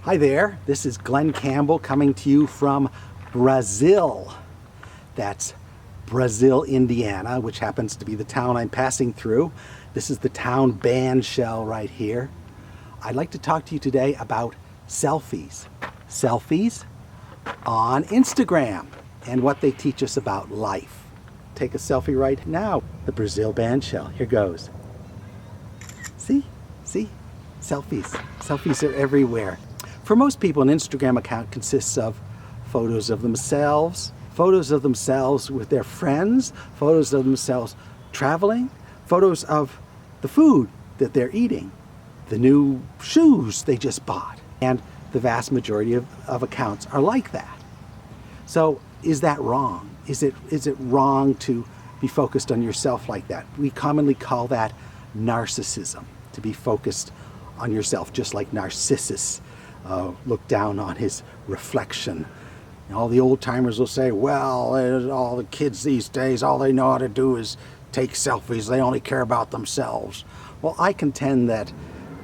Hi there, this is Glenn Campbell coming to you from Brazil. That's Brazil, Indiana, which happens to be the town I'm passing through. This is the town band shell right here. I'd like to talk to you today about selfies. Selfies on Instagram and what they teach us about life. Take a selfie right now. The Brazil band shell, here goes. See? Selfies. Selfies are everywhere. For most people, an Instagram account consists of photos of themselves with their friends, photos of themselves traveling, photos of the food that they're eating, the new shoes they just bought. And the vast majority of accounts are like that. So is that wrong? Is it wrong to be focused on yourself like that? We commonly call that narcissism, to be focused on yourself, just like Narcissus looked down on his reflection. And all the old timers will say, well, all the kids these days, all they know how to do is take selfies. They only care about themselves. Well, I contend that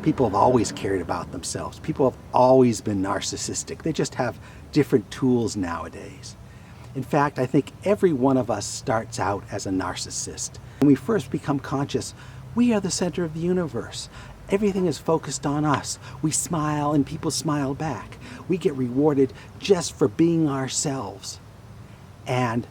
people have always cared about themselves. People have always been narcissistic. They just have different tools nowadays. In fact, I think every one of us starts out as a narcissist. When we first become conscious, we are the center of the universe. Everything is focused on us. We smile and people smile back. We get rewarded just for being ourselves. And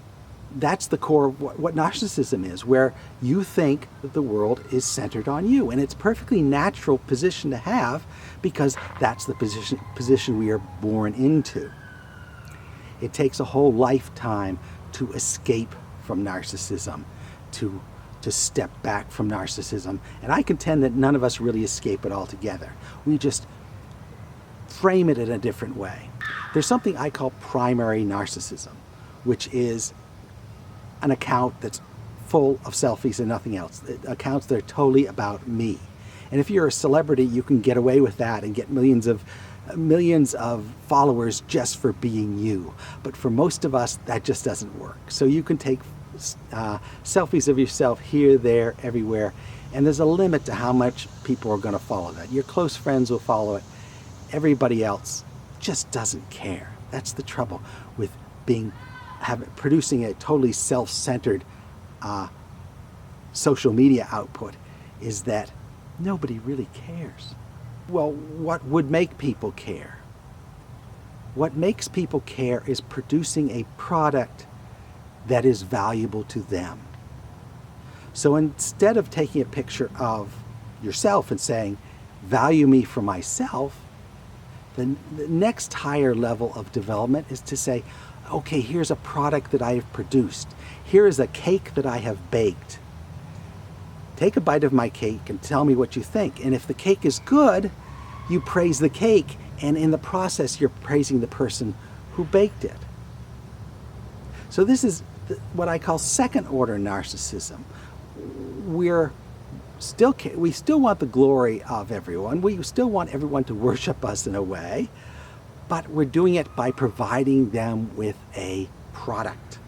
that's the core of what narcissism is, where you think that the world is centered on you. And it's a perfectly natural position to have because that's the position we are born into. It takes a whole lifetime to escape from narcissism, to step back from narcissism. And I contend that none of us really escape it altogether. We just frame it in a different way. There's something I call primary narcissism, which is an account that's full of selfies and nothing else. Accounts that are totally about me. And if you're a celebrity, you can get away with that and get millions of followers just for being you. But for most of us, that just doesn't work. So you can take selfies of yourself here, there, everywhere, and there's a limit to how much people are going to follow that. Your close friends will follow it. Everybody else just doesn't care. That's the trouble with producing a totally self-centered social media output, is that nobody really cares. Well, what would make people care? What makes people care is producing a product that is valuable to them. So instead of taking a picture of yourself and saying, value me for myself, the next higher level of development is to say, okay, here's a product that I have produced. Here is a cake that I have baked. Take a bite of my cake and tell me what you think. And if the cake is good, you praise the cake, and in the process, you're praising the person who baked it. So this is what I call second order narcissism. We still want the glory of everyone. We still want everyone to worship us in a way, but we're doing it by providing them with a product.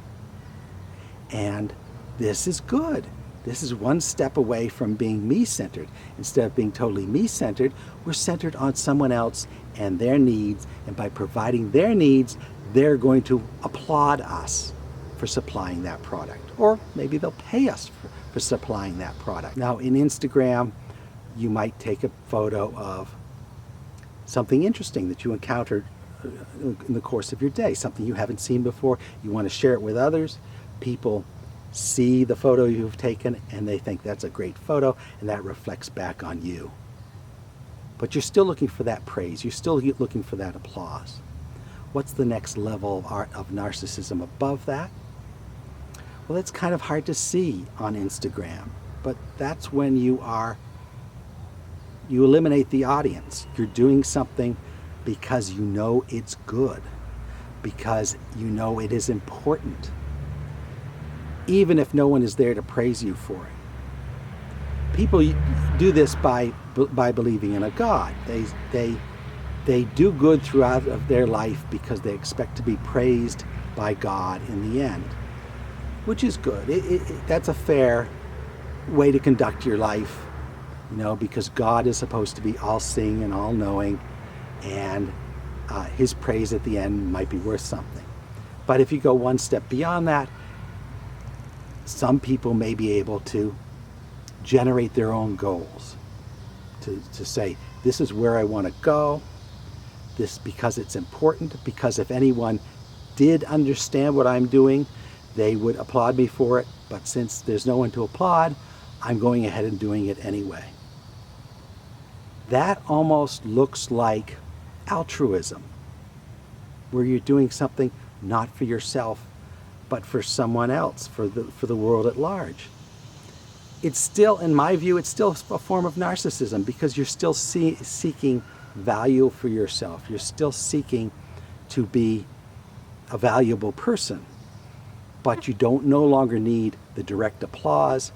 And this is good. This is one step away from being me-centered. Instead of being totally me-centered, we're centered on someone else and their needs, and by providing their needs, they're going to applaud us for supplying that product. Or maybe they'll pay us for supplying that product. Now in Instagram, you might take a photo of something interesting that you encountered in the course of your day, something you haven't seen before. You want to share it with others. People see the photo you've taken and they think that's a great photo, and that reflects back on you. But you're still looking for that praise. You're still looking for that applause. What's the next level of narcissism above that? Well, it's kind of hard to see on Instagram, but that's when you eliminate the audience. You're doing something because you know it's good, because you know it is important, even if no one is there to praise you for it. People do this by believing in a God. They do good throughout of their life because they expect to be praised by God in the end, which is good. That's a fair way to conduct your life, because God is supposed to be all-seeing and all-knowing, and his praise at the end might be worth something. But if you go one step beyond that, some people may be able to generate their own goals, to say, this is where I want to go, this because it's important, because if anyone did understand what I'm doing, they would applaud me for it, but since there's no one to applaud, I'm going ahead and doing it anyway. That almost looks like altruism, where you're doing something not for yourself, but for someone else, for the world at large. It's still, in my view, it's still a form of narcissism, because you're still seeking value for yourself. You're still seeking to be a valuable person, but you don't no longer need the direct applause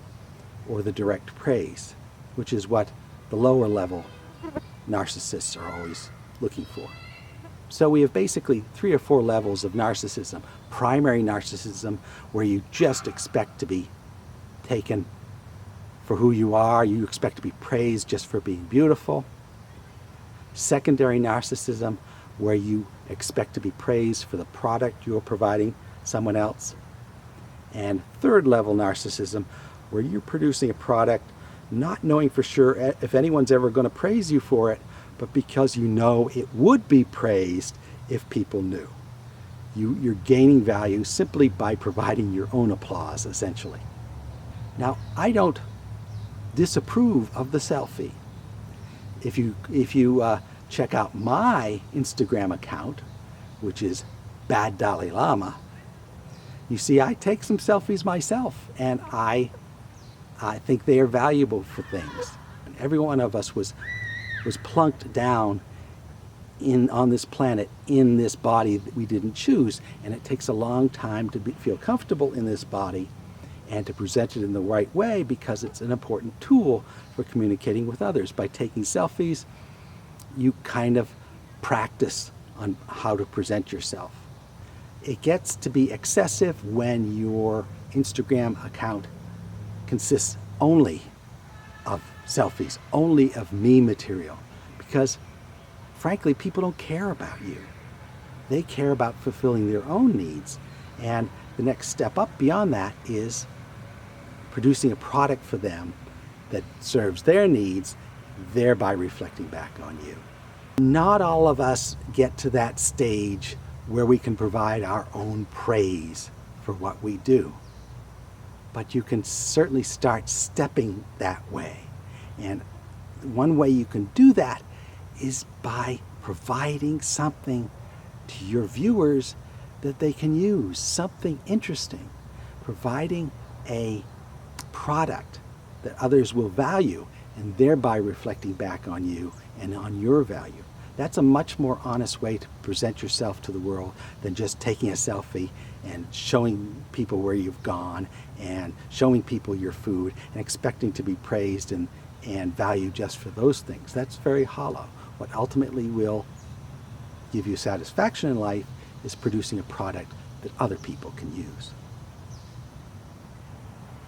or the direct praise, which is what the lower level narcissists are always looking for. So we have basically 3 or 4 levels of narcissism. Primary narcissism, where you just expect to be taken for who you are. You expect to be praised just for being beautiful. Secondary narcissism, where you expect to be praised for the product you're providing someone else. And third level narcissism, where you're producing a product not knowing for sure if anyone's ever going to praise you for it, but because you know it would be praised if people knew. You're gaining value simply by providing your own applause, essentially. Now, I don't disapprove of the selfie. If you check out my Instagram account, which is Bad Dalai Lama, you see I take some selfies myself, and I think they are valuable for things. And every one of us was plunked down on this planet in this body that we didn't choose, and it takes a long time to feel comfortable in this body and to present it in the right way, because it's an important tool for communicating with others. By taking selfies, you kind of practice on how to present yourself. It gets to be excessive when your Instagram account consists only of selfies, only of me material, because frankly, people don't care about you. They care about fulfilling their own needs. And the next step up beyond that is producing a product for them that serves their needs, thereby reflecting back on you. Not all of us get to that stage where we can provide our own praise for what we do. But you can certainly start stepping that way. And one way you can do that is by providing something to your viewers that they can use, something interesting, providing a product that others will value, and thereby reflecting back on you and on your value. That's a much more honest way to present yourself to the world than just taking a selfie and showing people where you've gone and showing people your food and expecting to be praised and valued just for those things. That's very hollow. What ultimately will give you satisfaction in life is producing a product that other people can use.